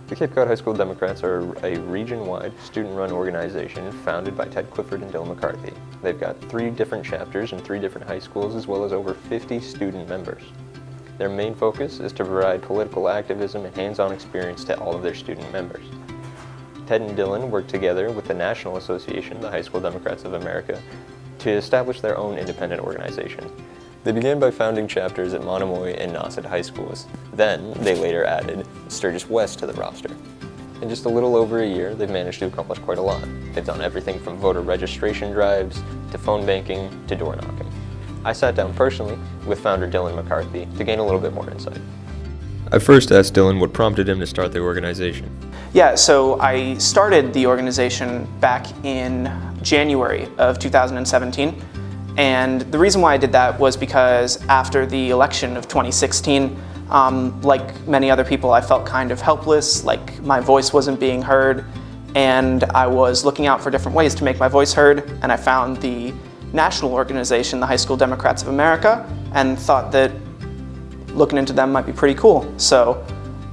The Cape Cod High School Democrats are a region-wide, student-run organization founded by Ted Clifford and Dylan McCarthy. They've got 3 different chapters in 3 different high schools, as well as over 50 student members. Their main focus is to provide political activism and hands-on experience to all of their student members. Ted and Dylan work together with the National Association, the High School Democrats of America, to establish their own independent organization. They began by founding chapters at Monomoy and Nauset high schools. Then, they later added Sturgis West to the roster. In just a little over a year, they've managed to accomplish quite a lot. They've done everything from voter registration drives, to phone banking, to door knocking. I sat down personally with founder Dylan McCarthy to gain a little bit more insight. I first asked Dylan what prompted him to start the organization. Yeah, so I started the organization back in January of 2017. And the reason why I did that was because after the election of 2016, like many other people, I felt kind of helpless, like my voice wasn't being heard, and I was looking out for different ways to make my voice heard, and I found the national organization, the High School Democrats of America, and thought that looking into them might be pretty cool. So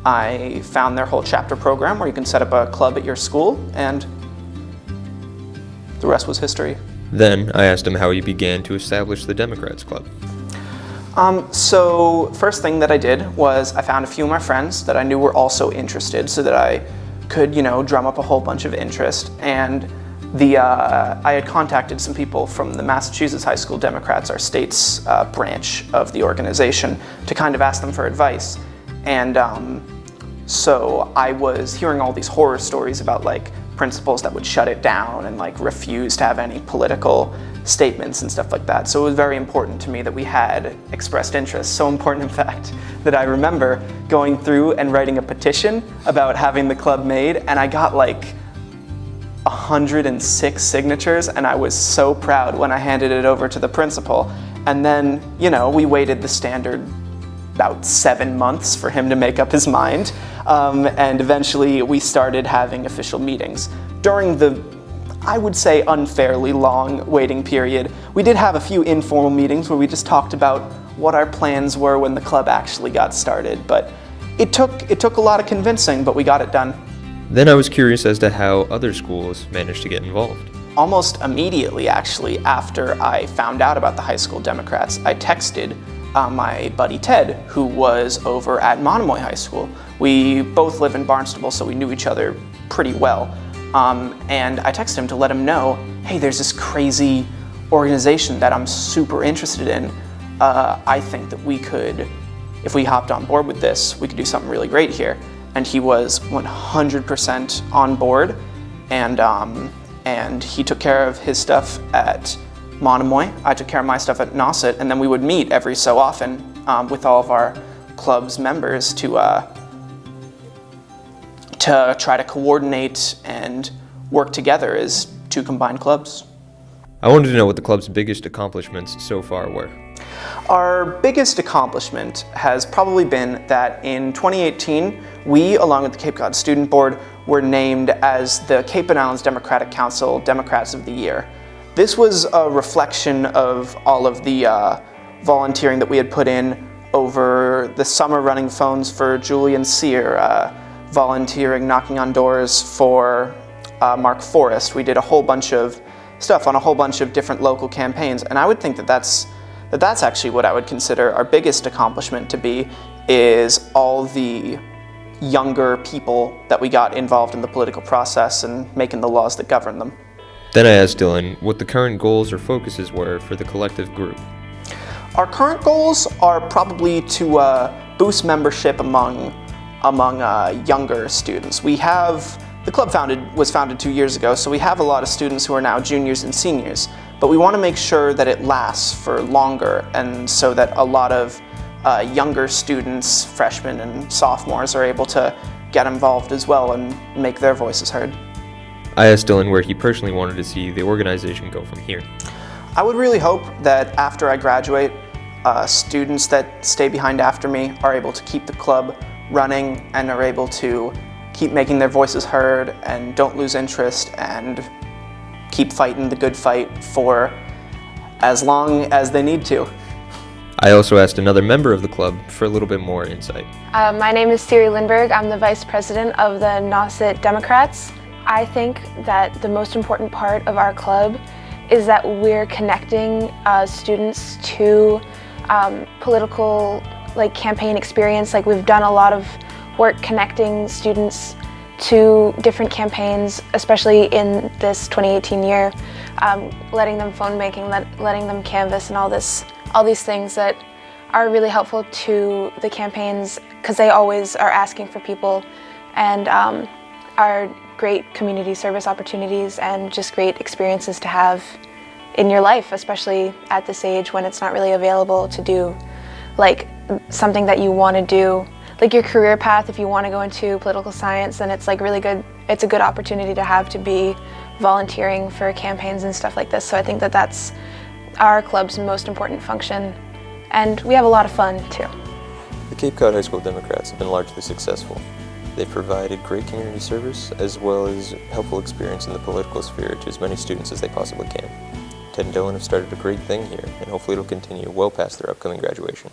I found their whole chapter program where you can set up a club at your school, and the rest was history. Then I asked him how he began to establish the Democrats Club. So first thing that I did was I found a few of my friends that I knew were also interested so that I could, drum up a whole bunch of interest. And I had contacted some people from the Massachusetts High School Democrats, our state's branch of the organization, to kind of ask them for advice. And so I was hearing all these horror stories about principals that would shut it down and refuse to have any political statements and stuff like that. So it was very important to me that we had expressed interest. So important, in fact, that I remember going through and writing a petition about having the club made, and I got 106 signatures, and I was so proud when I handed it over to the principal. And then, we waited the standard about 7 months for him to make up his mind. And eventually we started having official meetings. During the, I would say, unfairly long waiting period, we did have a few informal meetings where we just talked about what our plans were when the club actually got started. But it took a lot of convincing, but we got it done. Then I was curious as to how other schools managed to get involved. Almost immediately, actually, after I found out about the High School Democrats, I texted my buddy Ted, who was over at Monomoy High School. We both live in Barnstable, so we knew each other pretty well. And I texted him to let him know, hey, there's this crazy organization that I'm super interested in. I think that we could, if we hopped on board with this, we could do something really great here. And he was 100% on board, and he took care of his stuff at Monomoy. I took care of my stuff at Nauset, and then we would meet every so often with all of our club's members to try to coordinate and work together as 2 combined clubs. I wanted to know what the club's biggest accomplishments so far were. Our biggest accomplishment has probably been that in 2018, we, along with the Cape Cod Student Board, were named as the Cape and Islands Democratic Council Democrats of the Year. This was a reflection of all of the volunteering that we had put in over the summer, running phones for Julian Sear, volunteering, knocking on doors for Mark Forrest. We did a whole bunch of stuff on a whole bunch of different local campaigns, and I would think that that's actually what I would consider our biggest accomplishment to be, is all the younger people that we got involved in the political process and making the laws that govern them. Then I asked Dylan what the current goals or focuses were for the collective group. Our current goals are probably to boost membership among younger students. The club was founded 2 years ago, so we have a lot of students who are now juniors and seniors, but we want to make sure that it lasts for longer, and so that a lot of younger students, freshmen and sophomores, are able to get involved as well and make their voices heard. I asked Dylan where he personally wanted to see the organization go from here. I would really hope that after I graduate, students that stay behind after me are able to keep the club running and are able to keep making their voices heard and don't lose interest and keep fighting the good fight for as long as they need to. I also asked another member of the club for a little bit more insight. My name is Siri Lindberg. I'm the Vice President of the Nauset Democrats. I think that the most important part of our club is that we're connecting students to political campaign experience. We've done a lot of work connecting students to different campaigns, especially in this 2018 year, letting them phone banking, letting them canvass, and all these things that are really helpful to the campaigns because they always are asking for people, and are great community service opportunities and just great experiences to have in your life, especially at this age when it's not really available to do something that you want to do. Your career path, if you want to go into political science, then it's really good. It's a good opportunity to have to be volunteering for campaigns and stuff like this. So I think that that's our club's most important function, and we have a lot of fun too. The Cape Cod High School Democrats have been largely successful. They've provided great community service as well as helpful experience in the political sphere to as many students as they possibly can. Ted and Dylan have started a great thing here, and hopefully it'll continue well past their upcoming graduation.